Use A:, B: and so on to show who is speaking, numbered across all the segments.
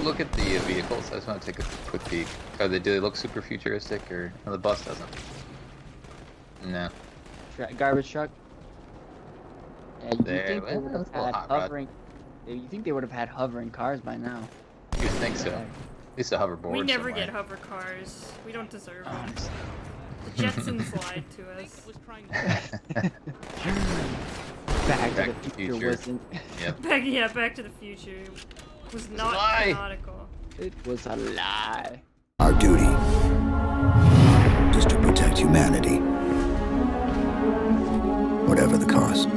A: look at the vehicles? I just want to take a quick peek. Do they look super futuristic, or no, the bus doesn't? No.
B: Garbage truck. And you
A: There,
B: think they
A: well,
B: would have
A: that's a little
B: had
A: hot rod.
B: hovering? You think they would have had hovering cars by now?
A: You would think so. At least a hoverboard.
C: We never
A: somewhere.
C: get hover cars. We don't deserve them.
A: Honestly.
C: The Jetsons lied to us.
B: Back
A: Back
B: to the future wasn't.
A: Yep.
C: Back to the Future was not
A: lie.
C: canonical.
B: It was a lie.
D: Our duty is to protect humanity, whatever the cost.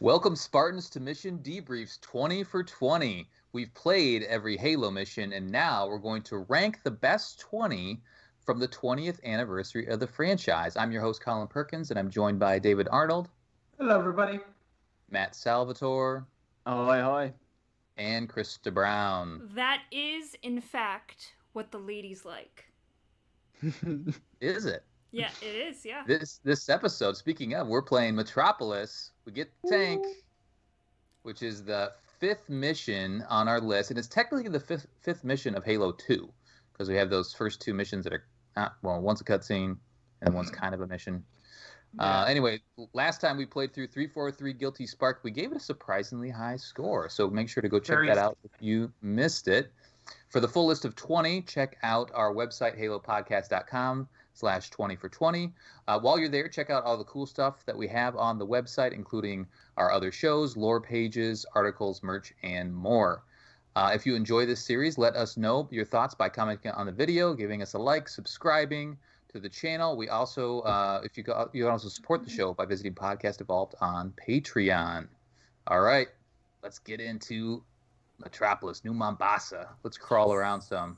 A: Welcome, Spartans, to Mission Debriefs 20 for 20. We've played every Halo mission, and now we're going to rank the best 20 from the 20th anniversary of the franchise. I'm your host, Colin Perkins, and I'm joined by David Arnold.
E: Hello, everybody.
A: Matt Salvatore.
B: Ahoy, ahoy.
A: And Krysta Brown.
C: That is, in fact, what the ladies like.
A: Is it?
C: Yeah, it is, yeah.
A: This episode, speaking of, we're playing Metropolis. We get the tank, which is the 5th mission on our list. And it's technically the fifth mission of Halo 2, because we have those first 2 missions that are, one's a cutscene and one's kind of a mission.
B: Yeah.
A: Anyway, last time we played through 343 Guilty Spark, we gave it a surprisingly high score. So make sure to go check that out if you missed it. For the full list of 20, check out our website, halopodcast.com/20 for 20. While you're there, check out all the cool stuff that we have on the website, including our other shows, lore pages, articles, merch, and more. If you enjoy this series, let us know your thoughts by commenting on the video, giving us a like, subscribing to the channel. We also, you can also support the show by visiting Podcast Evolved on Patreon. All right, let's get into Metropolis, New Mombasa. Let's crawl around some.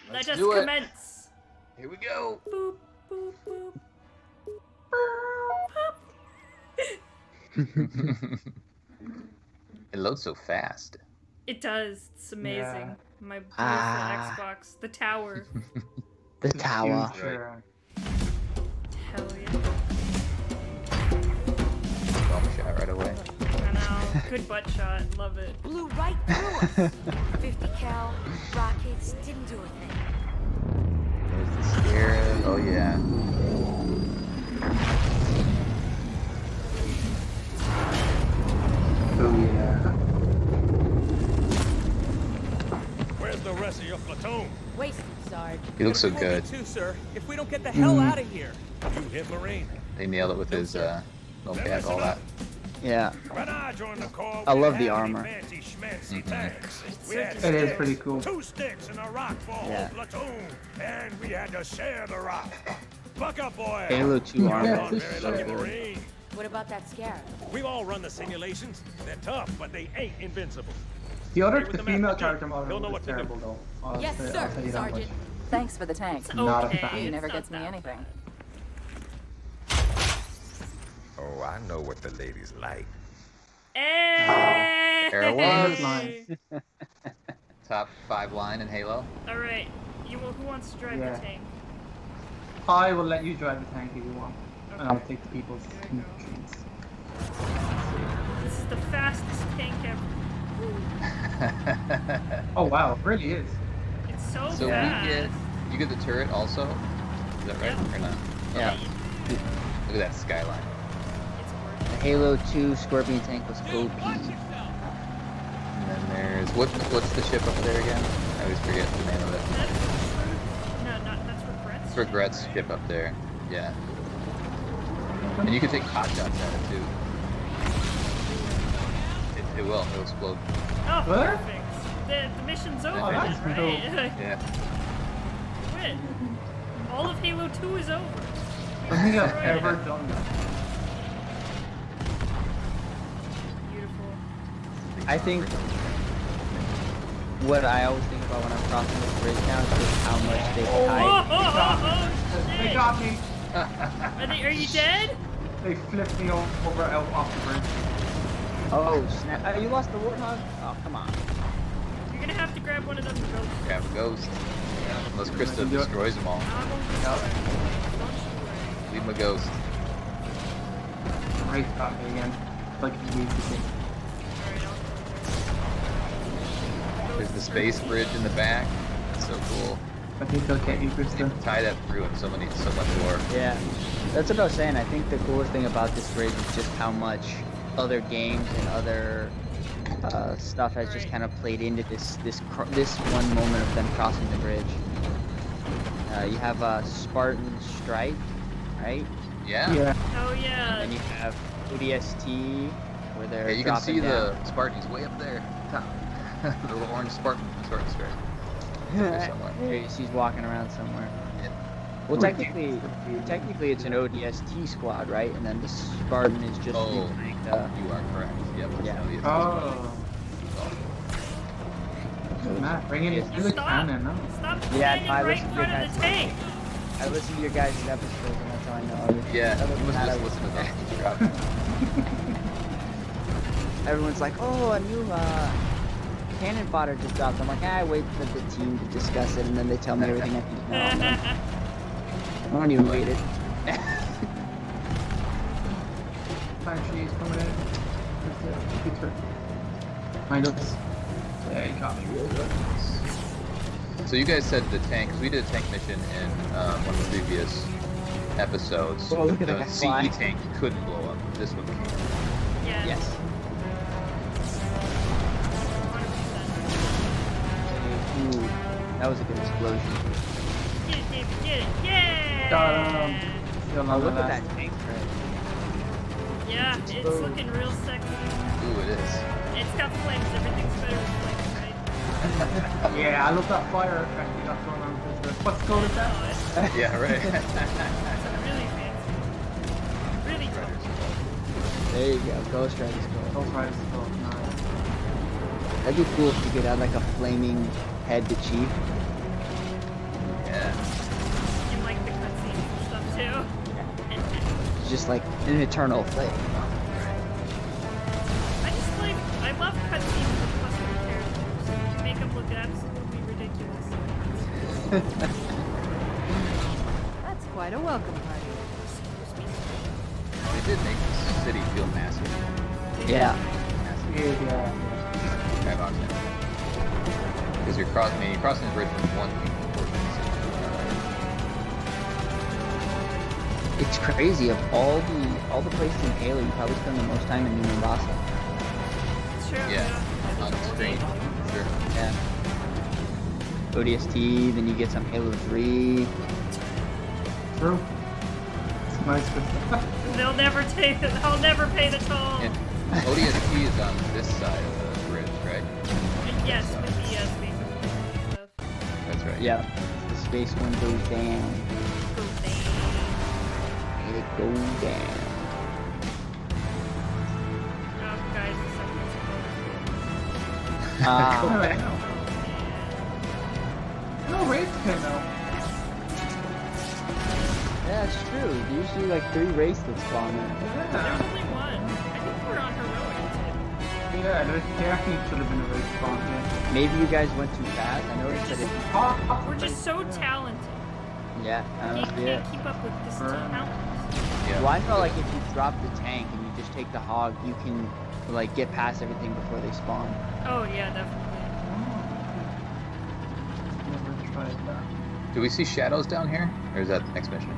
C: Let
A: Let's
C: us
A: do it.
C: commence.
A: Here we go.
C: Boop, boop, boop.
A: It loads so fast.
C: It does. It's amazing.
E: Yeah.
C: My beautiful
B: Ah.
C: Xbox. The tower.
B: The tower.
E: Sure.
C: Hell yeah.
A: Bump shot right away.
C: I know. Good butt shot. Love it.
F: Blew right through us. 50 cal rockets didn't do a thing.
A: There's the Scarab. Oh, yeah.
E: Oh, yeah.
G: Where's the rest of your platoon?
F: Wasted, Sarge.
A: He looks so good.
G: Too, sir. If we don't get the hell out of here, you hit Marine.
A: They nailed it with his mocap, all that.
B: Yeah.
G: When I joined the Corps,
B: I
G: we
B: love
G: didn't
B: the
G: have any
B: armor.
G: fancy schmancy tanks. We had
E: It is
G: sticks,
E: pretty cool.
G: 2 sticks and a rock for a
B: Yeah.
G: whole platoon, and we had to share the rock. Buck up, boy.
B: Halo 2
G: You're
B: armor
G: one
B: is
G: very
B: so
G: lucky
B: good.
G: Marine.
F: What about that scarab?
G: We've all run the simulations. They're tough, but they ain't invincible.
E: The
G: Stay with the
E: female
G: master.
E: character
G: He'll know
E: model
G: what
E: is
G: to do.
E: terrible, though.
F: Yes,
E: I'll
F: sir,
E: tell you that much.
F: Sergeant.
H: Thanks for the tank.
C: It's
E: Not a
C: okay.
E: fan.
H: He
C: It's
H: never
C: not
H: gets me
C: that
H: anything.
I: Oh, I know what the ladies like.
C: Hey!
A: There it was.
E: Line.
A: Top 5 line in Halo.
C: All right. Who wants to drive
E: Yeah.
C: the tank?
E: I will let you drive the tank if you want. And I'll
C: Okay.
E: take the people's
C: Here we go.
E: machines.
C: This is the fastest tank ever.
E: Oh, wow. It really is.
C: It's so
A: So
C: fast.
A: you get the turret also? Is that right
C: Yeah.
A: or not?
B: Yeah.
A: Look at that skyline.
C: It's
B: The
C: gorgeous.
B: Halo 2 Scorpion tank was OP.
A: And then What's the ship up there again? I always forget the name of it.
C: That's Regret's.
A: It's Regret's ship up there. Yeah. And you can take pot shots at it too. It will. It'll explode.
C: Oh,
E: What?
C: perfect. The mission's over,
E: Oh, that's
C: then,
E: cool.
C: right?
A: Yeah.
C: Win. All of Halo 2 is over.
E: I don't think I've ever done that.
C: Beautiful.
B: I think what I always think about when I'm crossing this bridge now is just how much they
C: Oh,
B: hide.
E: They
C: shit.
E: got me.
C: Are you dead?
E: They flipped me over out off the bridge.
B: Oh snap! You lost the warthog? Oh come on!
C: You're gonna have to grab one of them and go.
A: Grab a ghost. Unless Krysta
E: do it.
A: destroys them all.
C: I won't destroy it. Don't you worry.
A: Leave him a ghost.
E: Right got me again. Like he needs to be.
C: Alright, I'll
A: There's the space bridge in the back. That's so cool.
E: I think they'll get you,
A: You
E: Krysta.
A: can tie that through in so much more.
B: Yeah, that's what I was saying. I think the coolest thing about this bridge is just how much other games and other stuff has just kind of played into this one moment of them crossing the bridge. You have Spartan Strike, right?
A: Yeah.
E: Yeah.
C: Oh yeah.
B: And you have ODST, where they're
A: Yeah, you can
B: dropping
A: see
B: down.
A: the Spartans way up there, top. The little orange Spartan strike. There somewhere.
B: He's walking around somewhere.
A: Yeah.
B: Well, technically it's an ODST squad, right? And then the Spartan is just
A: Oh,
B: the tank.
A: you are correct. Yep.
B: Yeah.
E: Oh. Matt, bring in the cannon, no?
C: Stop
B: Yeah,
C: standing
B: I
C: right
B: listen
C: in
B: to your
C: front of the
B: guys'
C: tank.
B: I listen to your guys' episodes, and that's how I know everything.
A: Yeah,
B: Other
A: you
B: than
A: must
B: that, I
A: just listen to
B: was-
A: those.
B: Everyone's like, oh, a new cannon fodder just dropped. I'm like, I wait for the team to discuss it, and then they tell me everything I need to know. I don't even read it.
E: She's coming in. Mind us. Yeah, you got me.
A: So you guys said the tank, 'cause we did a tank mission in one of the previous episodes.
B: Oh, look at
A: the
B: that guy
A: CE
B: fly.
A: tank couldn't blow up. This one can.
C: Yeah.
B: Yes.
C: 100%.
B: Ooh, that was a good explosion.
C: Get it, David, get it. Yeah!
E: Still
B: Oh,
E: not
B: look
E: the
B: at
E: last.
B: that tank tread.
C: Yeah, it's looking real sexy.
A: Ooh, it is.
C: It's got flames. Everything's better with flames, right?
E: Yeah, I love that fire effect you got going on. What's called is that?
C: Oh, it's
A: Yeah, right.
C: really fancy. Really cool.
B: There you go, Ghost Rider's cool.
E: Those riders are cool. Nice.
B: That'd be cool if you could add like a flaming head to Chief.
A: Yeah.
C: In like the cutscenes and stuff too.
B: It's just like an eternal flame.
C: I love cutscenes with custom characters. You make them look absolutely ridiculous.
F: That's quite a welcome party.
A: They did make the city feel massive.
B: Yeah.
A: Massive.
E: Yeah.
A: Skybox now. Because you're crossing the bridge from one portion of the city to another.
B: It's crazy. Of all the places in Halo, you probably spend the most time in New Mombasa.
C: It's true.
A: Yeah. On screen. Sure.
B: Yeah. ODST, then you get some Halo 3.
E: True. It's nice with
C: They'll never pay the toll.
A: And ODST is on this side of the bridge, right?
C: Yes, with the space and stuff.
A: That's right.
B: Yeah. The space one goes down.
C: Go down.
B: Let it go down.
C: Oh, guys, it's
E: No, Wraith came out.
B: Yeah, it's true. Usually like 3 wraiths that spawn there.
C: There's
E: Yeah.
C: only one. I think we're on heroic too.
E: Yeah, there actually should have been a Wraith spawn here.
B: Maybe you guys went too fast. I noticed that it.
E: Oh,
C: We're just so talented.
B: Yeah,
C: You
B: honestly, yeah.
C: can't keep up with this
E: Burn.
C: talent.
A: Yeah.
B: Well, I felt like if you drop the tank and you just take the hog, you can like get past everything before they spawn.
C: Oh yeah, definitely.
E: never tried that.
A: Do we see shadows down here? Or is that the next mission?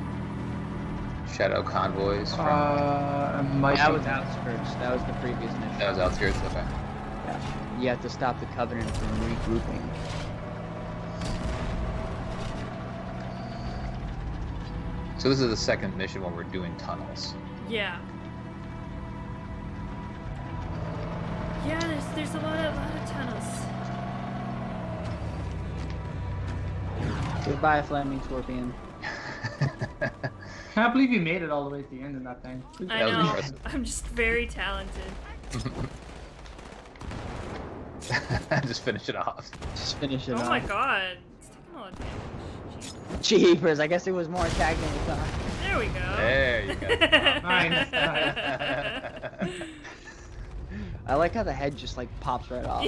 A: Shadow convoys from...
E: Might
B: That
E: be-
B: was outskirts. That was the previous mission.
A: that was outskirts? Okay.
B: Yeah. you have to stop the Covenant from regrouping.
A: So this is the second mission where we're doing tunnels.
C: Yeah. Yeah, there's a lot of tunnels.
B: Goodbye, Flaming Scorpion.
E: Can't believe you made it all the way to the end in that thing.
C: I
A: That was
C: know.
A: impressive.
C: I'm just very talented.
A: Just finish it off.
B: Just finish it
C: Oh
B: off.
C: my god. It's taking a lot of damage. Jeez.
B: Jeepers, I guess it was more attack than we thought.
C: There we go.
A: There you go.
E: Nice.
B: I like how the head just like pops right off.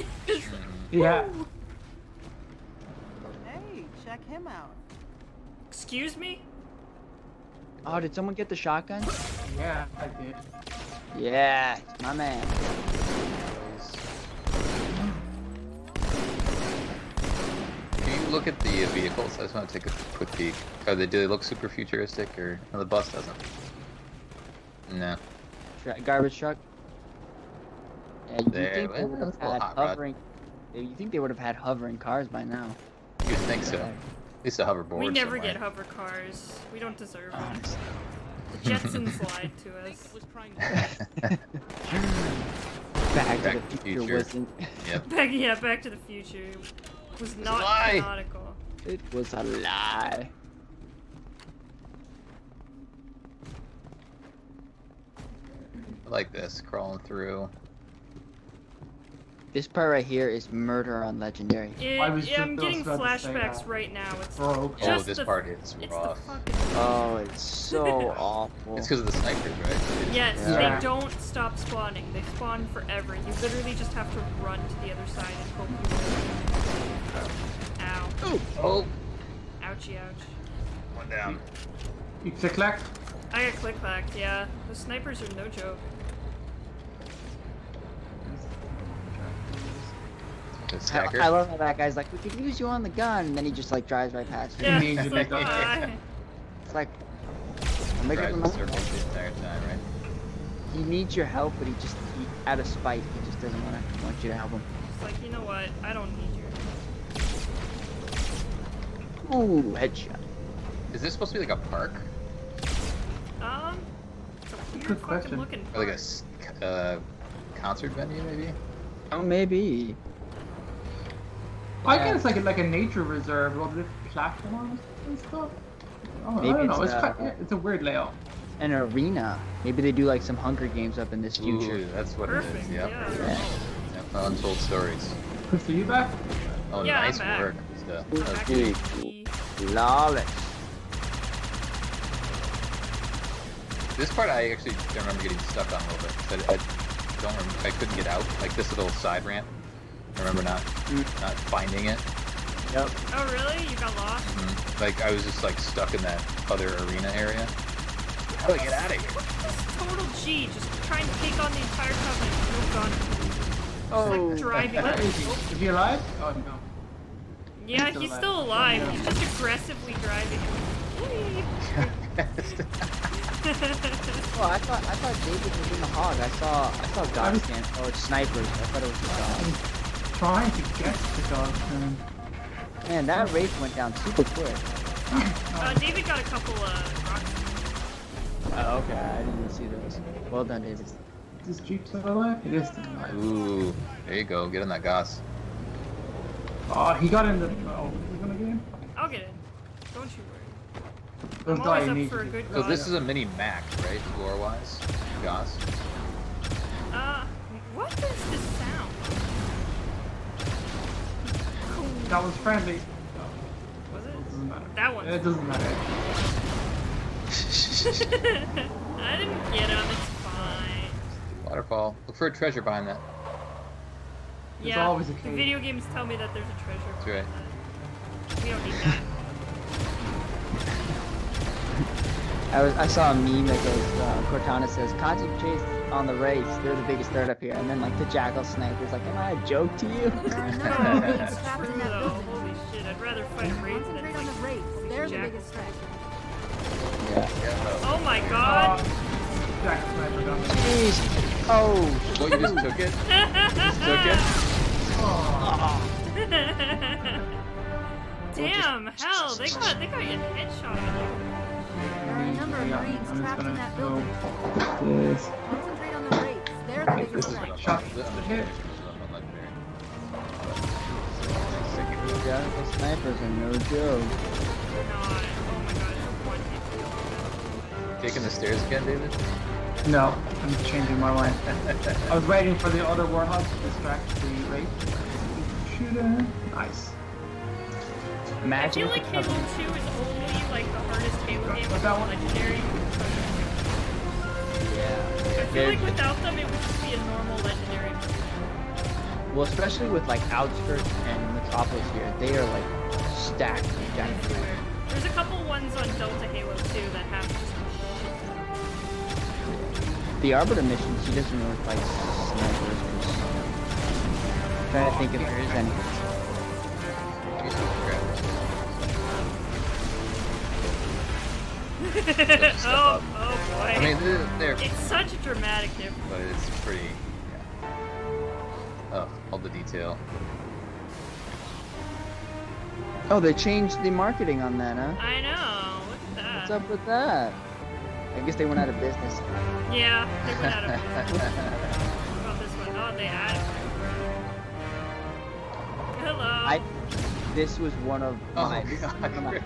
E: Yeah.
H: Hey, check him out.
C: Excuse me?
B: Oh, did someone get the shotgun?
E: Yeah, I did.
B: Yeah, my man.
A: Can you look at the vehicles? I just want to take a quick peek. Do they look super futuristic, or no, the bus doesn't? No.
B: Garbage truck. Yeah, you
A: There,
B: think they
A: well,
B: would have
A: that's a little
B: had
A: hot rod.
B: hovering? You think they would have had hovering cars by now?
A: You'd think so. At least a hoverboard.
C: We never
A: somewhere.
C: get hover cars. We don't deserve them. The Jetsons lied to us.
B: Back
A: Back
B: to the future wasn't.
A: Yep.
C: Back to the Future was not
A: lie.
C: canonical.
B: It was a lie.
A: I like this, crawling through.
B: This part right here is murder on Legendary.
E: I was just
C: I'm getting
E: about to say
C: flashbacks
E: that.
C: right now. It's
E: Bro,
A: Oh,
C: just
A: this
C: the,
A: part is
C: it's
A: rough.
C: the fucking...
B: Oh, it's so awful.
A: It's because of the snipers, right?
C: Yes,
E: Yeah.
C: they don't stop spawning. They spawn forever. You literally just have to run to the other side and hope you Ow.
A: Oh,
C: Ouchie, ouch.
A: one down.
E: you click.
C: I got click-clacked, yeah. The snipers are no joke.
A: The stacker.
B: I love how that guy's like, we could use you on the gun, and then he just like drives right past you.
C: Yeah,
E: need
C: it's
E: to
C: like,
E: make up.
C: why?
B: It's like, I'm making
A: Drives
B: him
A: in circles the entire time, right?
B: he needs your help, but he out of spite, he just doesn't want you to help him.
C: It's like, you know what? I don't need your...
B: Ooh, headshot.
A: Is this supposed to be like a park?
C: It's a weird
E: Good
C: fucking
E: question.
C: looking
A: Or like
C: park.
A: a concert venue, maybe?
B: Oh, maybe.
E: I guess it's like a nature reserve with the platforms and stuff. Oh,
B: Maybe
E: I don't know.
B: it's,
E: It's a weird layout.
B: An arena. Maybe they do like some Hunger Games up in this future.
A: Ooh, that's what
C: Perfect,
A: it is. Yep.
C: yeah.
A: Yep. Untold stories.
E: Chris, are you back?
A: Oh,
C: Yeah, I'm
A: nice
C: back.
A: work. Stuff.
C: Back
B: Okay.
C: to the-
B: Flawless.
A: This part I actually remember getting stuck on a little bit. I don't remember. I couldn't get out. Like this little side ramp. I remember not finding it.
B: Yep.
C: Oh, really? You got lost?
A: Like I was just like stuck in that other arena area. How do I get out of here?
C: This total G, just trying to take on the entire Covenant with no gun.
B: Oh.
C: Like driving.
E: Where is he? Is he alive? Oh no.
C: Yeah,
E: He's
C: he's
E: still
C: still
E: alive.
C: alive. He's just aggressively driving.
B: Oh, I thought David was in the hog. I saw God scan or snipers. I thought it was the dog.
E: Trying to get the dog.
B: Man, that race went down super quick.
C: David got a couple rockets.
B: Oh, okay. I didn't even see those. Well done, David.
E: Is this Jeep still alive? It is still alive.
A: Ooh, there you go. Get in that gas.
E: Oh, he got in the. Oh, is he gonna get in?
C: I'll get in. Don't you worry.
E: Those
C: I'm always
E: guys
C: up
E: need
C: for a
E: to
C: good
A: So
C: cause.
A: this is a mini Mac, right? Lore wise, gas.
C: What is this sound?
E: That was friendly.
C: Was
E: It
C: it?
E: doesn't matter.
C: That one.
E: It doesn't matter.
C: I didn't get him. It's fine.
A: Waterfall. Look for a treasure behind that.
E: There's
C: Yeah.
E: always a
C: the
E: cave.
C: video games tell me that there's a treasure.
A: That's right.
C: We don't need that.
B: I saw a meme that goes, Cortana says, concentrate on the race. They're the biggest threat up here. And then like the jackal sniper's like, am I a joke to you?
F: There are no
C: Oh,
F: enemies
C: that's
F: trapped
C: true
F: in that
C: though.
F: building.
C: Holy shit, I'd rather fight raids than
F: Concentrate on the
C: like
F: race. They're the
C: jackals.
F: biggest threat.
B: Yeah.
C: Oh my god.
E: Jack Sniper got me.
B: Jeez. Oh.
A: What, you just took it? Just took it?
C: Damn, hell, they got you a headshot on you.
F: There are a number of Marines
E: I'm just
F: trapped in
E: gonna
F: that
E: go
F: building.
E: this.
F: Concentrate on the Wraiths. They're the
E: Wait,
F: bigger
E: this is
F: threat.
E: like shot
A: The
E: hit.
B: Yeah, the snipers are no joke.
C: Oh my god, one hit.
A: Taking the stairs again, David?
E: No, I'm changing my line. I was waiting for the other warthog to distract the Wraith. Shooter. Nice.
C: I
B: Imagine
C: feel
B: if
C: like
B: the
C: Halo 2
B: cover-
C: is only like the hardest Halo game with
E: that one?
C: legendary.
B: Yeah.
C: I feel like without them it would just be a normal legendary.
B: Well, especially with like Outskirts and Metropolis here, they are like stacked with giant.
C: Everywhere. There's a couple ones on Delta Halo 2 that have just
B: The Arbiter missions, he doesn't really fight snipers. I'm trying to think if there is any.
C: oh boy.
A: I mean, they're
C: It's such a dramatic difference.
A: but it's pretty. Yeah. Oh, all the detail.
B: Oh, they changed the marketing on that, huh?
C: I know. Look at that.
B: What's up with that? I guess they went out of business.
C: Yeah, they went out of. What about this one? Oh, they added. Hello.
B: This was one of
A: Oh,
B: my, this is
A: God.
B: one of my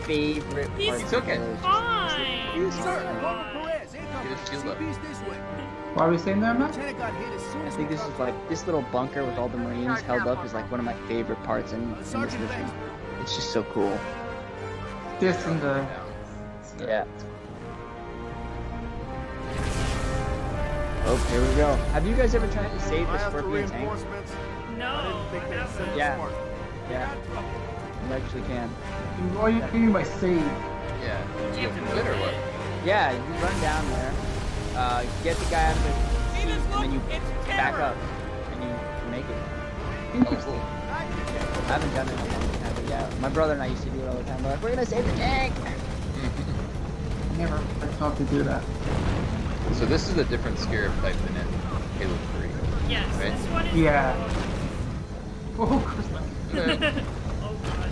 B: favorite
C: He's
B: parts.
A: He took it.
B: of
C: Fine.
A: Get his shield up.
E: What are we saying there, man?
B: I think this is like this little bunker with all the Marines held up is like one of my favorite parts in this mission. It's just so cool.
E: This and the.
B: Yeah. Oh, here we go. Have you guys ever tried to save the Scorpion tank?
C: No. I haven't.
B: Yeah. Yeah. You actually can.
E: What are you doing by save?
A: Yeah.
C: Do you have to
A: Quit or
C: move
A: what?
C: it?
B: Yeah, you run down there, get the guy out of the seat, and then you back up, and you make it.
A: Oh, cool.
B: I haven't done it in a long time, but yeah, my brother and I used to do it all the time. We're like, we're gonna save the tank!
E: Never thought to do that.
A: So this is a different Scarab type than in Halo 3.
C: Yes,
A: Right?
C: this one is.
E: Yeah. Oh, Krysta.
C: Oh god.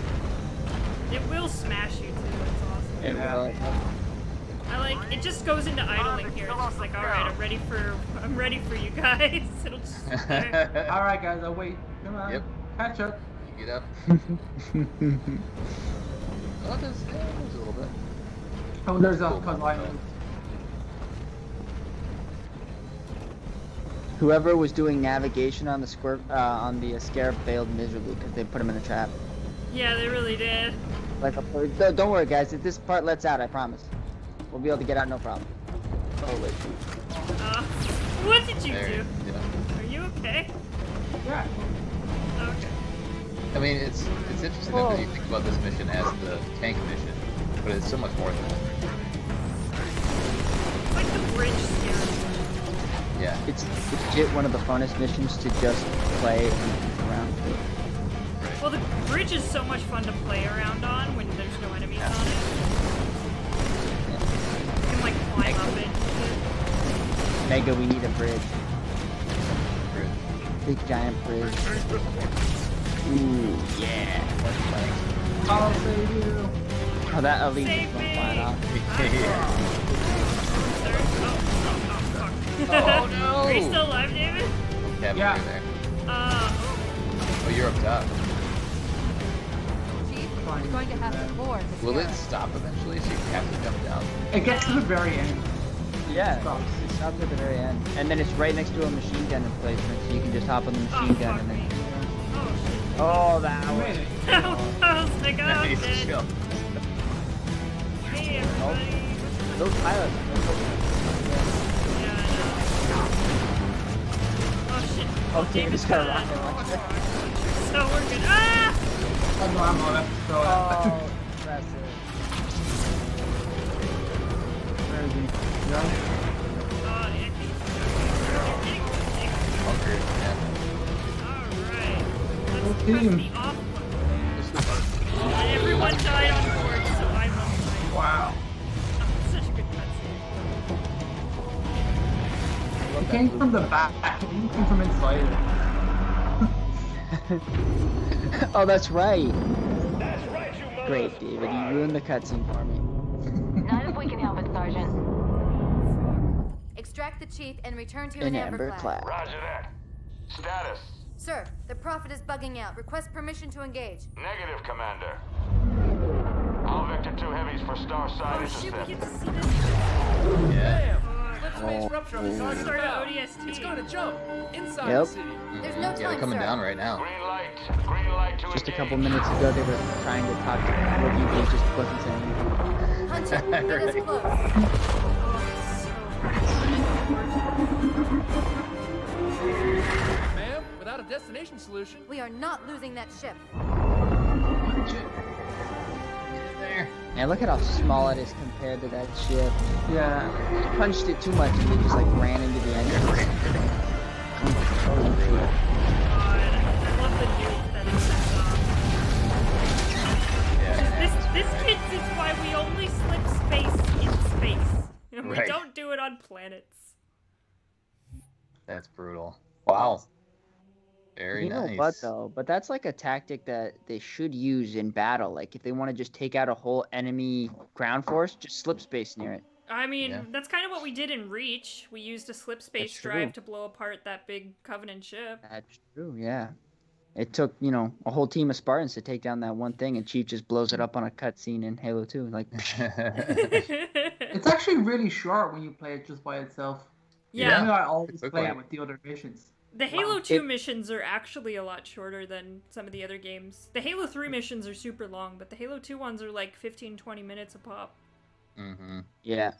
C: It will smash you too. It's awesome.
B: It
E: Yeah.
B: really-
C: I like it. Just goes into idling here. It's just like, all right, I'm ready for you guys. It'll just. sit there.
E: All right, guys, I'll wait. Come on.
A: Yep.
E: Catch up.
A: You get up. Oh, there's a little bit.
E: Oh, there's
A: Cool.
E: Cause Island.
B: Whoever was doing navigation on the Scarab failed miserably because they put him in a trap.
C: Yeah, they really did.
B: Like, don't worry, guys. If this part lets out, I promise, we'll be able to get out, no problem. Oh wait.
C: What did you
A: There.
C: do?
A: Yeah.
C: Are you okay?
E: Yeah.
C: Okay.
A: I mean, it's interesting because you think about this mission as the tank mission, but it's so much more than that.
C: It's like the bridge scare.
A: Yeah.
B: It's legit one of the funnest missions to just play and move around.
C: Well, the bridge is so much fun to play around on when there's no enemies on it. You can like climb up it.
B: Mega, we need a bridge. Big giant bridge. Ooh, yeah.
E: I'll save you.
B: Oh, that elite
C: Save
B: just went
C: me.
B: flying off.
C: Oh
A: no!
C: Are you still alive, David?
A: Yeah.
E: Yeah.
A: You're there.
C: Oh.
A: Oh, you're up top.
F: Chief, you're going to have to board the
A: Will it
F: Scarab.
A: stop eventually so you have to jump down?
E: It gets to the very end.
B: Yeah,
E: Stops.
B: it stops at the very end. And then it's right next to a machine gun emplacement, so you can just hop on the
C: Oh,
B: machine gun
C: fuck
B: and
C: me.
B: then...
C: Oh, shit.
B: Oh, that
E: You
B: was...
E: made it.
C: I was like, oh,
A: Nice
C: dead.
A: kill.
C: Hey, everybody.
B: Those pilots...
C: Yeah, I know. Oh, shit.
B: Oh, David
C: David's
B: just got a
C: got
B: rocket launcher.
C: So we're good. Ah!
E: Oh, no, I'm on it. So,
B: Oh, that's it.
E: where is he? Yeah.
C: Oh, yeah, he's getting sick.
A: Bunker. Yeah.
C: Alright. Let's
E: Good
C: press
E: team.
C: the off button.
A: This is fun.
C: And everyone died on board, so I must die.
E: Wow.
C: Oh, such a good cutscene.
E: It came from the back. It didn't come from inside it.
B: Oh, that's right.
G: That's right, you mother.
B: Great, David. You ruined the cutscene for me.
F: Not if we can help it, Sergeant. Extract the chief and return to an amber class.
H: Roger that. Status.
F: Sir, the Prophet is bugging out. Request permission to engage.
H: Negative, Commander. All Vector 2 heavies for star side
C: Oh shit, we
H: intercept.
C: get to see this.
A: Yeah.
J: Slip space rupture on the target.
C: Start an ODST.
J: It's going to jump inside
B: Yep.
J: the city.
F: There's no
A: Yeah,
F: time,
A: they're coming
F: sir.
A: down right now.
H: Green light. Green light to
B: Just a
H: engage.
B: couple minutes ago, they were trying to talk to Wookie, but he just wasn't saying anything.
F: Hunter, get us
A: Right.
F: close.
J: Ma'am, without a destination solution.
F: We are not losing that ship.
A: There.
B: Man, look at how small it is compared to that ship.
E: Yeah.
B: Punched it too much and they just like ran into the engine.
C: God, I love the nuke that it sets off.
A: Yeah.
C: This kid is why we only slip space in space. And we
A: Right.
C: don't do it on planets.
A: That's brutal. Wow. Very
B: You know
A: nice.
B: what though? But that's like a tactic that they should use in battle. Like if they want to just take out a whole enemy ground force, just slip space near it.
C: I mean,
A: Yeah.
C: that's kind of what we did in Reach. We used a slip space
B: That's
C: drive
B: true.
C: to blow apart that big Covenant ship.
B: That's true, yeah. It took, you know, a whole team of Spartans to take down that one thing, and Chief just blows it up on a cutscene in Halo 2. Like,
E: It's actually really short when you play it just by itself.
C: Yeah.
E: I mean, I always
A: Quick
E: play
A: one.
E: it with the other missions.
C: The Halo
E: Wow.
C: 2 missions are actually a lot shorter than some of the other games. The Halo 3 missions are super long, but the Halo 2 ones are like 15-20 minutes a pop.
A: Mm-hmm.
B: yeah.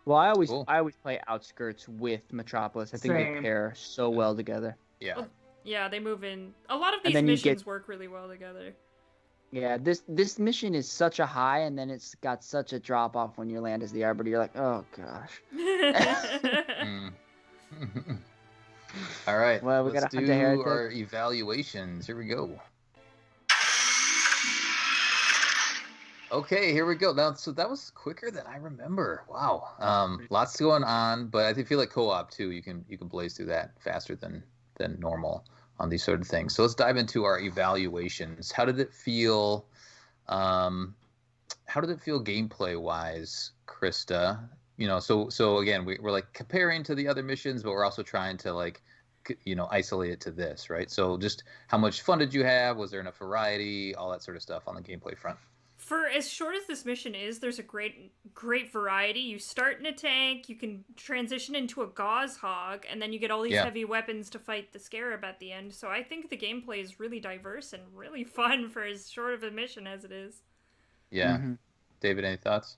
B: Well, I always
A: Cool.
B: play Outskirts with Metropolis. I think they
E: Same.
B: pair so well together.
A: Yeah.
C: Yeah, they move in. A lot of
B: And
C: these
B: then you
C: missions
B: get-
C: work really well together.
B: Yeah, this mission is such a high, and then it's got such a drop off when you land as the Arbiter. You're like, oh gosh.
A: Mm. All right.
B: Well, we
A: let's
B: gotta hunt
A: do
B: a heretic.
A: our evaluations. Here we go. Okay, here we go. Now, so that was quicker than I remember. Wow. Lots going on, but I feel like co-op too. You can blaze through that faster than normal on these sort of things. So let's dive into our evaluations. How did it feel? How did it feel gameplay wise, Krysta? You know, so again, we're like comparing to the other missions, but we're also trying to like, you know, isolate it to this, right? So just how much fun did you have? Was there enough variety? All that sort of stuff on the gameplay front.
C: For as short as this mission is, there's a great variety. You start in a tank, you can transition into a gauze hog, and then you get all these
A: Yeah.
C: heavy weapons to fight the scarab at the end. So I think the gameplay is really diverse and really fun for as short of a mission as it is.
A: Yeah.
B: Mhm.
A: David, any thoughts?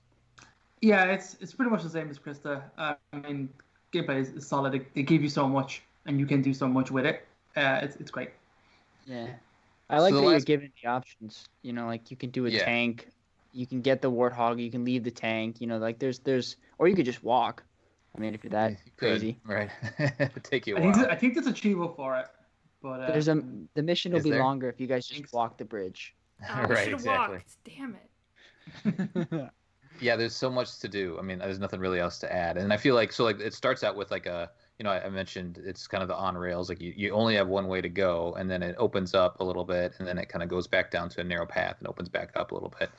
E: Yeah, it's pretty much the same as Krysta. I mean, gameplay is solid. They give you so much, and you can do so much with it. It's great.
B: Yeah. I like
A: So the
B: that you're
A: last-
B: given the options. You know, like you can do a
A: Yeah.
B: tank, you can get the Warthog, you can leave the tank. You know, like there's, or you could just walk. I mean, if you're that
A: You could,
B: crazy.
A: right? It'd take you a
E: I
A: while.
E: think that's achievable for it. But
B: There's the mission will
A: Is
B: be
A: there?
B: longer if you guys just
E: Thanks.
B: walk the bridge.
C: Oh, we
A: Right,
C: should have
A: exactly.
C: walked. Damn it.
A: Yeah, there's so much to do. I mean, there's nothing really else to add. And I feel like, so like it starts out with like a, you know, I mentioned it's kind of the on rails, like you only have one way to go, and then it opens up a little bit, and then it kind of goes back down to a narrow path and opens back up a little bit.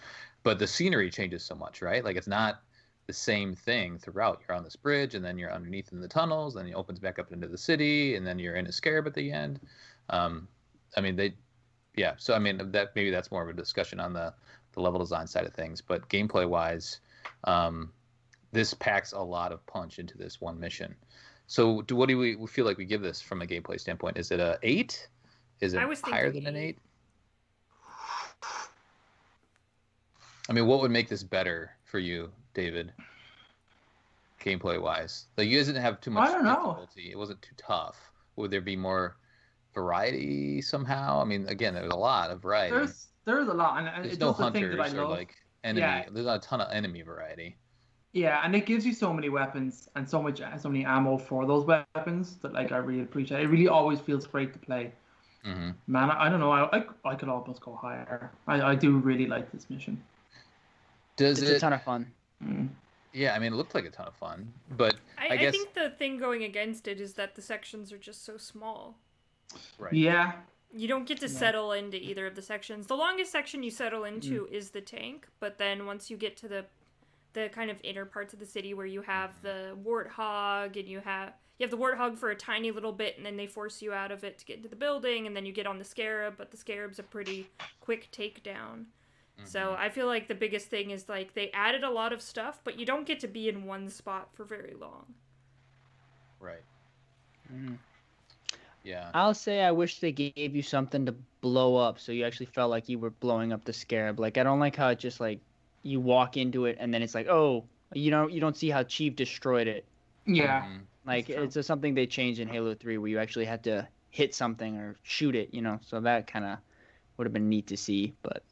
A: But the scenery changes so much, right? Like it's not the same thing throughout. You're on this bridge, and then you're underneath in the tunnels, and it opens back up into the city, and then you're in a scarab at the end. I mean, yeah. So I mean, that maybe that's more of a discussion on the level design side of things, but gameplay wise, this packs a lot of punch into this one mission. So what do we feel like we give this from a gameplay standpoint? Is it a 8? Is it
C: I was
A: higher
C: thinking
A: than an
C: 8.
A: 8? I mean, what would make this better for you, David? Gameplay wise, like you guys didn't have too much
E: I don't know.
A: difficulty. It wasn't too tough. Would there be more variety somehow? I mean, again, there's a lot of variety.
E: There's a lot, and
A: There's
E: it's
A: no
E: just the thing
A: hunters
E: that I
A: or
E: love.
A: like enemy.
E: Yeah.
A: There's not a ton of enemy variety.
E: Yeah, and it gives you so many weapons and so many ammo for those weapons that like I really appreciate. It really always feels great to play.
A: Mm-hmm.
E: Man, I don't know. I could almost go higher. I do really like this mission.
A: Does
B: It's
A: it?
B: a ton of fun.
E: Mm.
A: Yeah, I mean, it looked like a ton of fun, but I
C: I
A: guess
C: think the thing going against it is that the sections are just so small.
A: right.
E: Yeah,
C: You don't get to settle into either of the sections. The longest section you settle into is the tank, but then once you get to the kind of inner parts of the city where you have the warthog and you have the warthog for a tiny little bit, and then they force you out of it to get into the building, and then you get on the scarab, but the scarab's a pretty quick takedown. So I feel like the biggest thing is like they added a lot of stuff, but you don't get to be in one spot for very long.
A: Right. Yeah.
B: I'll say I wish they gave you something to blow up so you actually felt like you were blowing up the scarab. Like, I don't like how it just like you walk into it and then it's like, oh, you don't see how Chief destroyed it.
E: Yeah.
B: Like, it's just something they changed in Halo 3 where you actually had to hit something or shoot it, so that kind of would have been neat to see, but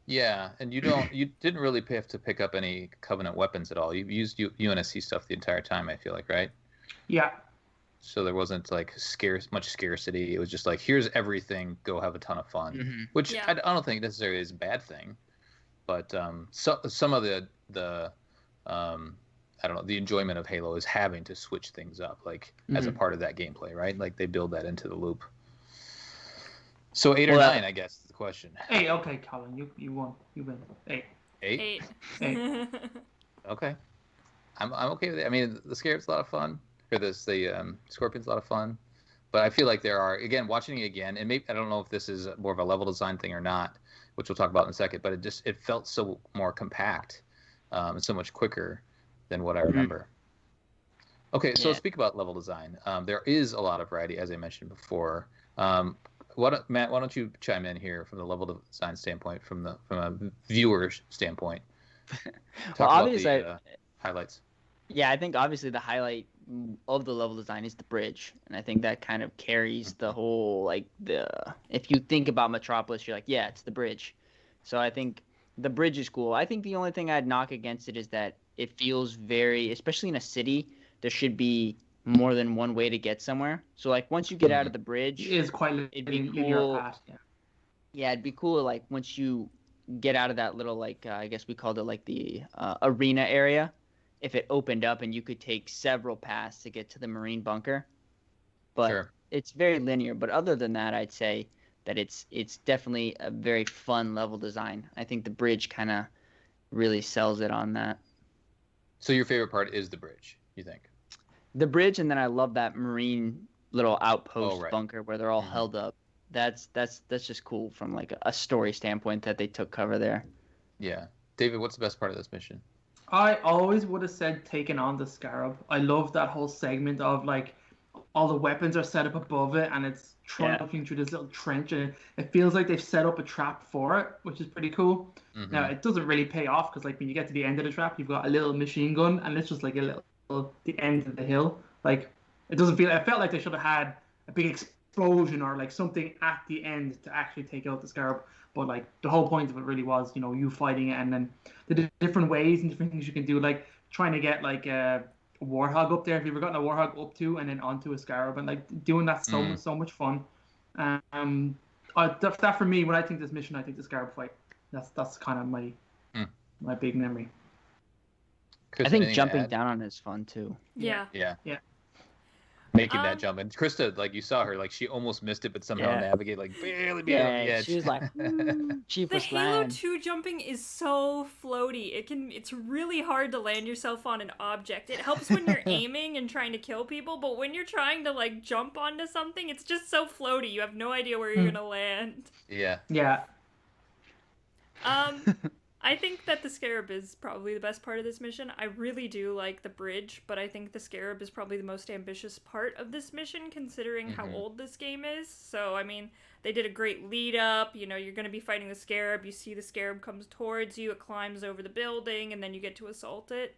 A: yeah, and you didn't really have to pick up any Covenant weapons at all. You used UNSC stuff the entire time, I feel like, right?
E: Yeah.
A: So there wasn't like much scarcity. It was just like, here's everything, go have a ton of fun. Which I don't think necessarily is a bad thing, but some of the I don't know, the enjoyment of Halo is having to switch things up, like as a part of that gameplay, right? Like they build that into the loop. So 8 or 9, I guess, is the question.
E: 8, okay, Colin, you won. You win. 8.
A: 8?
E: 8.
A: Okay. I'm okay with it. I mean, the Scarab's a lot of fun. Or the Scorpion's a lot of fun. But I feel like there are, again, watching it again, and maybe I don't know if this is more of a level design thing or not, which we'll talk about in a second, but it felt so more compact and so much quicker than what I remember. Okay, so let's speak about level design. There is a lot of variety, as I mentioned before. Matt, why don't you chime in here from the level design standpoint, from a viewer standpoint? Talk about the highlights.
B: Yeah, I think obviously the highlight of the level design is the bridge, and I think that kind of carries the whole, like, if you think about Metropolis, you're like, yeah, it's the bridge. So I think the bridge is cool. I think the only thing I'd knock against it is that it feels very, especially in a city, there should be more than one way to get somewhere. So like once you get out of the bridge,
E: it is quite
B: it'd be cool. Yeah, it'd be cool. Like once you get out of that little, like I guess we called it like the arena area, if it opened up and you could take several paths to get to the Marine bunker. But it's very linear. But other than that, I'd say that it's definitely a very fun level design. I think the bridge kind of really sells it on that.
A: So your favorite part is the bridge, you think?
B: The bridge, and then I love that Marine little outpost bunker where they're all held up. That's just cool from like a story standpoint that they took cover there.
A: Yeah. David, what's the best part of this mission?
E: I always would have said taking on the Scarab. I love that whole segment of like all the weapons are set up above it and it's looking through this little trench, and it feels like they've set up a trap for it, which is pretty cool. Now it doesn't really pay off because like when you get to the end of the trap, you've got a little machine gun and it's just like a little the end of the hill. Like it doesn't feel. I felt like they should have had a big explosion or like something at the end to actually take out the Scarab. But like the whole point of it really was, you fighting it, and then the different ways and different things you can do, like trying to get like a warthog up there. If you've ever gotten a warthog up to and then onto a Scarab, and like doing that so much fun. That for me, when I think this mission, I think the Scarab fight. That's kind of my big memory.
B: I think jumping down on it is fun too.
C: Yeah.
A: Making that jump, and Krysta, like you saw her, like she almost missed it, but somehow navigated, like barely beat on the edge.
B: She was like,
C: the Halo 2 jumping is so floaty. It's really hard to land yourself on an object. It helps when you're aiming and trying to kill people, but when you're trying to like jump onto something, it's just so floaty. You have no idea where you're gonna land.
A: Yeah.
C: I think that the Scarab is probably the best part of this mission. I really do like the bridge, but I think the Scarab is probably the most ambitious part of this mission, considering how old this game is. So, I mean, they did a great lead up. You're going to be fighting the Scarab. You see the Scarab comes towards you. It climbs over the building, and then you get to assault it.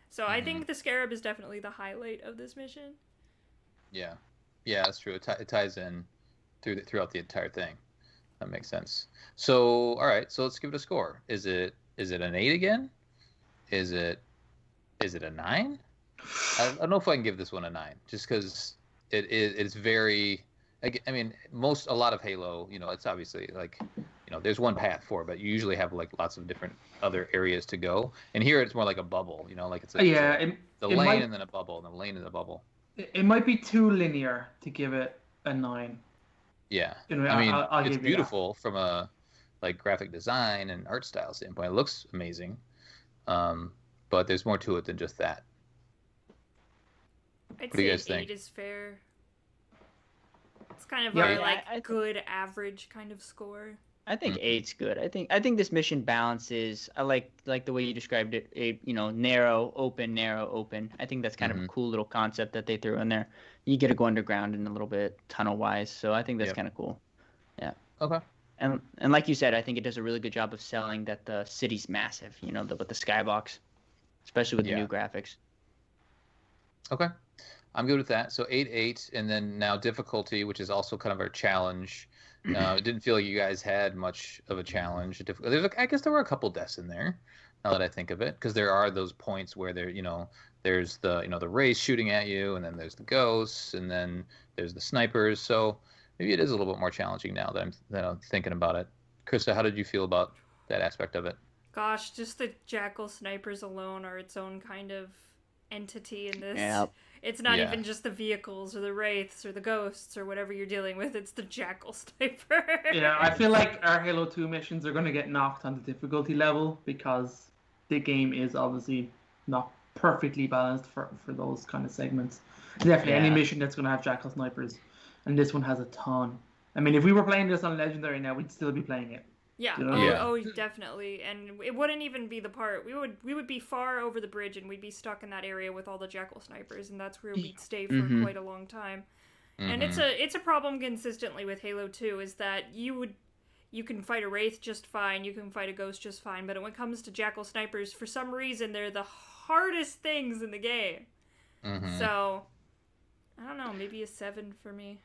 C: So I think the Scarab is definitely the highlight of this mission.
A: Yeah, that's true. It ties in throughout the entire thing. That makes sense. So, all right. So let's give it a score. Is it an 8 again? Is it a 9? I don't know if I can give this one a 9, just because it's very. I mean, a lot of Halo, it's obviously like, there's one path for it, but you usually have like lots of different other areas to go. And here it's more like a bubble. Like it's like the lane and then a bubble, and the lane and a bubble.
E: It might be too linear to give it a 9.
A: Yeah.
E: You know,
A: I mean,
E: I'll
A: it's
E: give you that.
A: beautiful from a like graphic design and art style standpoint. It looks amazing. But there's more to it than just that.
C: I'd
A: What do you
C: say
A: guys think?
C: 8 is fair. It's kind of
E: Yeah,
C: our
B: yeah,
C: like
B: I-
C: good average kind of score.
B: I think eight's good. I think this mission balances. I like the way you described it. Narrow, open. I think that's kind of a cool little concept that they threw in there. You get to go underground in a little bit, tunnel wise. So I think that's kind of cool. Yeah.
A: Okay.
B: And like you said, I think it does a really good job of selling that the city's massive. With the skybox, especially with the new graphics.
A: Okay. I'm good with that. So 8, and then now difficulty, which is also kind of our challenge. It didn't feel like you guys had much of a challenge. I guess there were a couple deaths in there, now that I think of it, because there are those points where there's the race shooting at you, and then there's the ghosts, and then there's the snipers. So maybe it is a little bit more challenging now that I'm thinking about it. Krysta, how did you feel about that aspect of it?
C: Gosh, just the jackal snipers alone are its own kind of entity in this.
B: Yep.
C: It's not even just the vehicles or the wraiths or the ghosts or whatever you're dealing with. It's the jackal sniper.
E: Yeah, I feel like our Halo 2 missions are going to get knocked on the difficulty level because the game is obviously not perfectly balanced for those kind of segments. Definitely any mission that's going to have jackal snipers, and this one has a ton. I mean, if we were playing this on Legendary now, we'd still be playing it.
C: Yeah.
E: You know?
C: Oh, definitely. And it wouldn't even be the part. We would be far over the bridge, and we'd be stuck in that area with all the jackal snipers, and that's where we'd stay for quite a long time. And it's a problem consistently with Halo 2 is that you can fight a wraith just fine, you can fight a ghost just fine, but when it comes to jackal snipers, for some reason they're the hardest things in the game. So I don't know, maybe a 7 for me.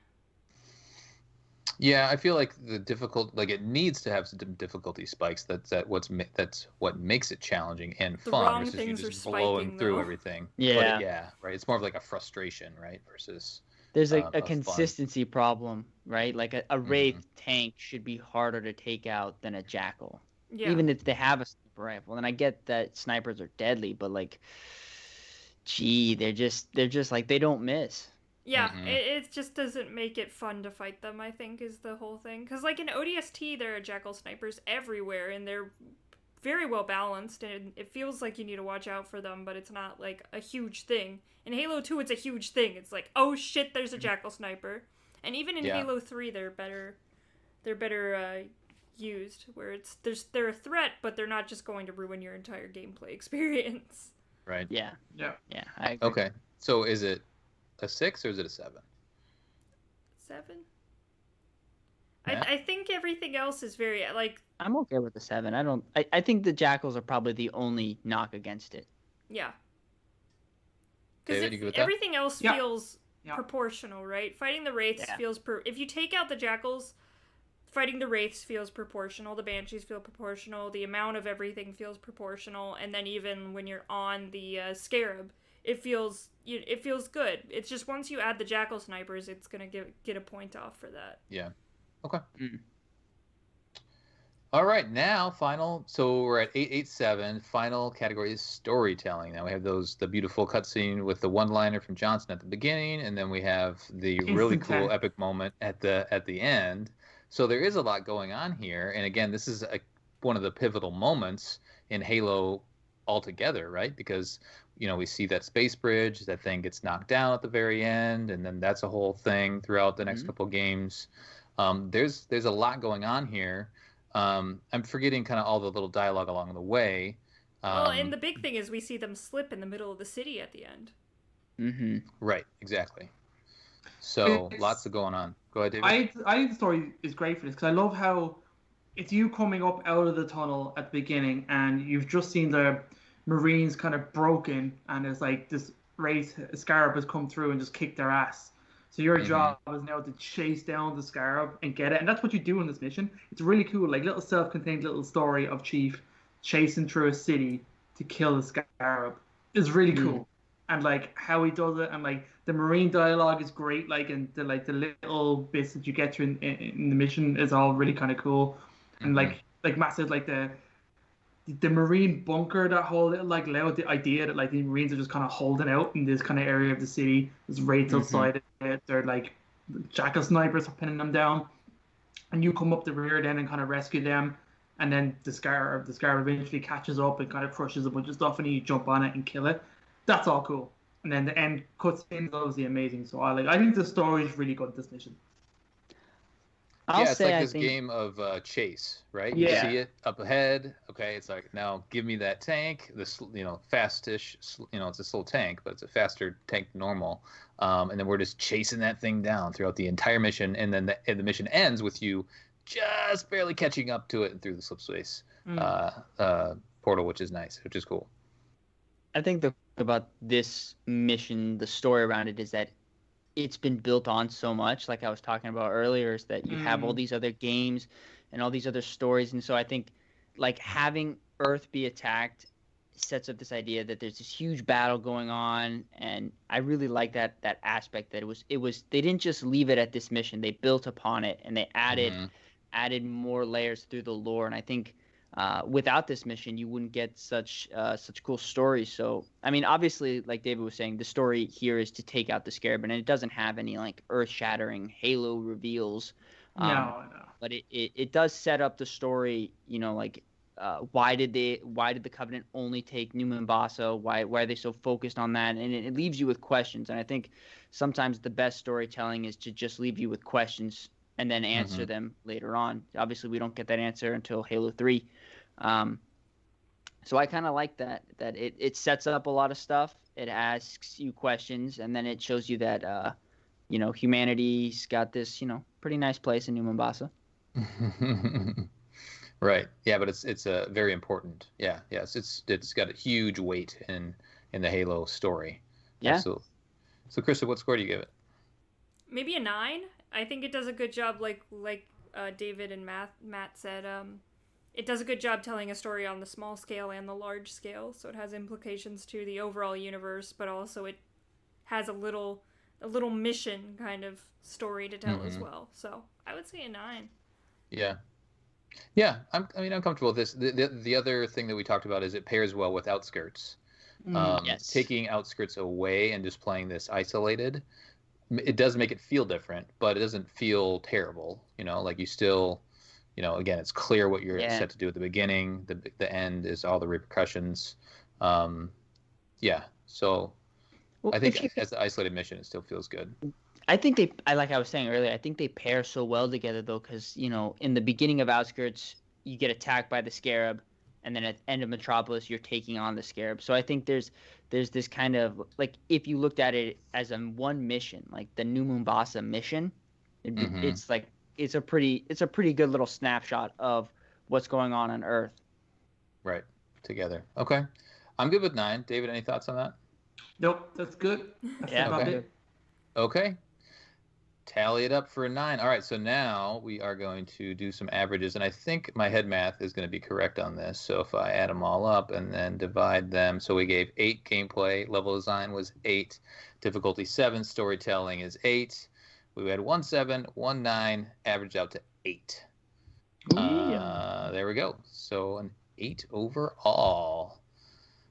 A: Yeah, I feel like it needs to have some difficulty spikes. That's what makes it challenging and
C: The
A: fun.
C: wrong
A: Versus
C: things
A: you
C: are
A: just blowing
C: spiking,
A: through
C: though.
A: everything.
B: Yeah.
A: But right. It's more of like a frustration, right? Versus
B: There's a
A: fun.
B: consistency problem, right? Like a wraith tank should be harder to take out than a jackal.
C: Yeah.
B: Even if they have a sniper rifle. And I get that snipers are deadly, but they're just like they don't miss.
C: Yeah, it just doesn't make it fun to fight them, I think, is the whole thing. Because, in ODST, there are jackal snipers everywhere, and they're very well balanced, and it feels like you need to watch out for them, but it's not, a huge thing. In Halo 2, it's a huge thing. It's like, oh shit, there's a jackal sniper. And even in Halo 3, they're better used, where they're a threat, but they're not just going to ruin your entire gameplay experience.
A: Right.
B: Yeah.
E: Yeah.
B: Yeah, I agree.
A: Okay. So is it a 6 or is it a 7?
C: 7?
A: Yeah.
C: I think everything else is very,
B: I'm okay with the 7. I think the jackals are probably the only knock against it.
C: yeah.
A: David, you
C: Because
A: good with that?
C: everything else
E: Yeah.
C: feels
E: Yeah.
C: proportional, right? Fighting the wraiths
B: Yeah.
C: feels if you take out the jackals, fighting the wraiths feels proportional, the banshees feel proportional, the amount of everything feels proportional, and then even when you're on the scarab, it feels good. It's just once you add the jackal snipers, it's gonna get a point off for that.
A: Yeah. Okay.
B: Mm.
A: All right, now final. So we're at 887. Final category is storytelling. Now we have the beautiful cutscene with the one-liner from Johnson at the beginning, and then we have the really
E: Instant
A: cool
E: 10.
A: epic moment at the end. So there is a lot going on here, and again, this is one of the pivotal moments in Halo altogether, right? Because we see that space bridge, that thing gets knocked down at the very end, and then that's a whole thing throughout the next couple games. There's a lot going on here. I'm forgetting kind of all the little dialogue along the way.
C: Well, and the big thing is we see them slip in the middle of the city at the end.
B: Mm-hmm.
A: Right, exactly. So lots of going on. Go ahead, David.
E: I think the story is great for this because I love how it's you coming up out of the tunnel at the beginning and you've just seen the Marines kind of broken and it's like this wraith scarab has come through and just kicked their ass. So your job is now to chase down the scarab and get it, and that's what you do in this mission. It's really cool, like little self-contained little story of Chief chasing through a city to kill the scarab is really cool. And how he does it, and the Marine dialogue is great. And the little bits that you get to in the mission is all really kind of cool. And like Matt said, the Marine bunker, that whole little layout, the idea that the Marines are just kind of holding out in this kind of area of the city. There's raids outside it. They're jackal snipers are pinning them down, and you come up the rear then and kind of rescue them, and then the Scarab eventually catches up and kind of crushes a bunch of stuff, and you jump on it and kill it. That's all cool. And then the end cutscene is obviously amazing. So I think the story is really good this mission.
A: It's like this game of chase, right? You see it up ahead. Okay, it's like, now give me that tank. This, fastish. It's a slow tank, but it's a faster tank than normal. And then we're just chasing that thing down throughout the entire mission, and then the mission ends with you just barely catching up to it and through the slipspace portal, which is nice, which is cool.
B: I think about this mission, the story around it is that it's been built on so much, like I was talking about earlier, is that you have all these other games and all these other stories. And so I think like having Earth be attacked sets up this idea that there's this huge battle going on. And I really like that aspect, that it was they didn't just leave it at this mission. They built upon it, and they added more layers through the lore. And I think without this mission, you wouldn't get such cool stories. So, I mean, obviously, like David was saying, the story here is to take out the Scarab, and it doesn't have any like earth-shattering Halo reveals.
E: No.
B: But it does set up the story. Why did the Covenant only take New Mombasa? Why are they so focused on that? And it leaves you with questions. And I think sometimes the best storytelling is to just leave you with questions and then answer them later on. Obviously, we don't get that answer until Halo 3. So I kind of like that it sets up a lot of stuff. It asks you questions, and then it shows you that, humanity's got this, pretty nice place in New Mombasa.
A: Right. Yeah, but it's a very important. Yeah. Yes. It's got a huge weight in the Halo story.
B: Yeah.
A: Absolutely. So, Krysta, what score do you give it?
C: Maybe a 9. I think it does a good job, like David and Matt said. It does a good job telling a story on the small scale and the large scale, so it has implications to the overall universe, but also it has a little mission kind of story to tell as well. So I would say a 9.
A: Yeah. I'm comfortable with this. The other thing that we talked about is it pairs well with Outskirts.
B: Yes.
A: Taking Outskirts away and just playing this isolated, it does make it feel different, but it doesn't feel terrible. Like you still, again, it's clear what you're set to do at the beginning. The end is all the repercussions. So I think as an isolated mission, it still feels good.
B: I think like I was saying earlier, I think they pair so well together, though, because, in the beginning of Outskirts, you get attacked by the Scarab, and then at the end of Metropolis, you're taking on the Scarab. So I think there's this kind of, like, if you looked at it as a one mission, like the New Mombasa mission, it's like, it's a pretty good little snapshot of what's going on Earth. Right.
A: Together. Okay. I'm good with 9. David, any thoughts on that?
E: Nope, that's good.
A: Okay. Tally it up for a 9. All right, so now we are going to do some averages, and I think my head math is going to be correct on this. So if I add them all up and then divide them, so we gave 8 gameplay, level design was 8, difficulty 7, storytelling is 8. We had 1 7, 1 9, averaged out to 8. There we go. So an 8 overall.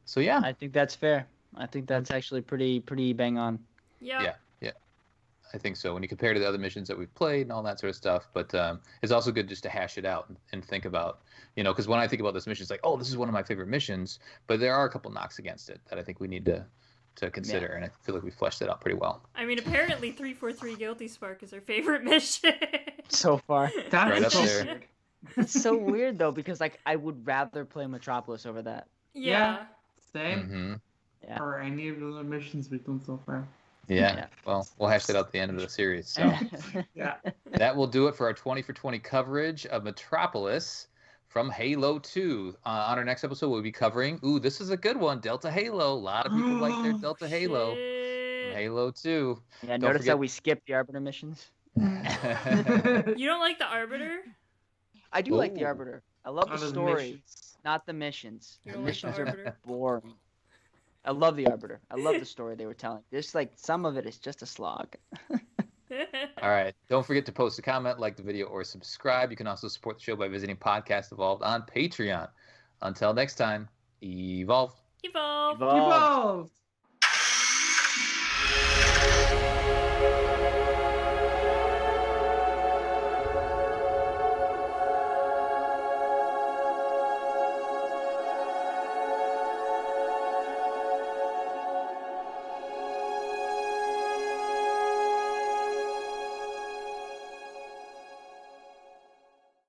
A: So yeah,
B: I think that's fair. I think that's actually pretty bang on.
C: Yeah.
A: I think so. When you compare to the other missions that we've played and all that sort of stuff, but it's also good just to hash it out and think about, because when I think about this mission, it's like, oh, this is one of my favorite missions, but there are a couple knocks against it that I think we need to consider, and I feel like we fleshed that out pretty well.
C: I mean, apparently 343 Guilty Spark is our favorite mission.
B: So far.
E: That's
A: right up there.
E: weird.
B: It's so weird, though, because, like, I would rather play Metropolis over that.
C: Yeah.
E: Same. Or any of the other missions we've done so far.
A: Yeah. Well, we'll hash that out at the end of the series. So that will do it for our 20 for 20 coverage of Metropolis from Halo 2. On our next episode, we'll be covering, this is a good one, Delta Halo. A lot of people like their Delta Halo from Halo 2.
B: Yeah, notice how we skipped the Arbiter missions?
C: You don't like the Arbiter?
B: I do like the Arbiter. I love the story, not the missions.
C: You
B: The
C: don't like the
B: missions are
C: Arbiter?
B: boring. I love the Arbiter. I love the story they were telling. Just like some of it is just a slog.
A: All right. Don't forget to post a comment, like the video, or subscribe. You can also support the show by visiting Podcast Evolved on Patreon. Until next time, evolve.
C: Evolve.
E: Evolve.